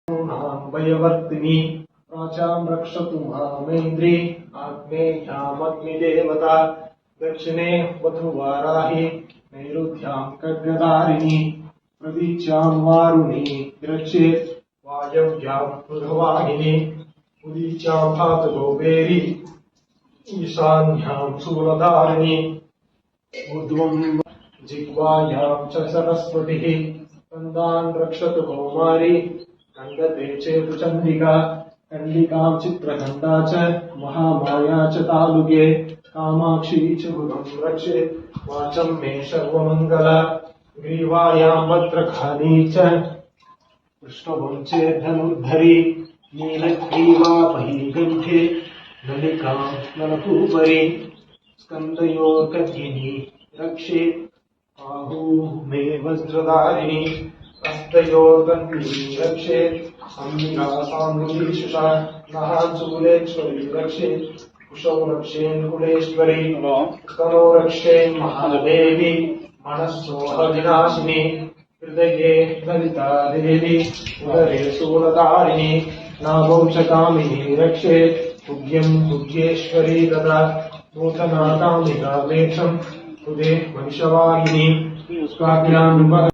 भयवर्तिनी प्राचां रक्षतु मामेन्द्री आग्नेयामग्निदेवता दक्षिणे वधुवाराहि नैऋत्यां खड्गधारिणी प्रतीच्यां वारुणी रक्षेत् वायव्यां मृगवाहिनी उदीच्यां भातगोपेरी ईशान्यां शूलधारिणी ऊर्ध्वं जिह्वायां च सरस्वतिः स्कन्दान् रक्षतु कौमारी खण्डते चेतु चण्डिका कंडिकां चित्रखण्डा च महामाया च तालुके कामाक्षी च गुरुं रक्षेत् वाचं मे सर्वमङ्गला ग्रीवायां भद्रकाली च पृष्ठभं चेत् धनुर्धरी नीलग्रीवा महीकण्ठे नलिकां नलकूपरी स्कन्धयोर्कन्यिनी रक्षेत् बाहू मे वज्रधारिणी हस्तयोर्कन्यिनी रक्षेत् अंबिका साम्बुदीशुषा महाचूलेश्वरी रक्षेत् कुशौ रक्षेन्कुलेश्वरी स्तनो रक्षेन् महादेवी मनस्सोहविनाशिनी हृदये ललिता देवी उदरे शूलधारिणी नाभौ च कामिनी रक्षेत् तुभ्यं तुभ्येश्वरी तथा नूतना कामिका वेक्षं हृदे मनिषवाहिनी स्वाभ्यां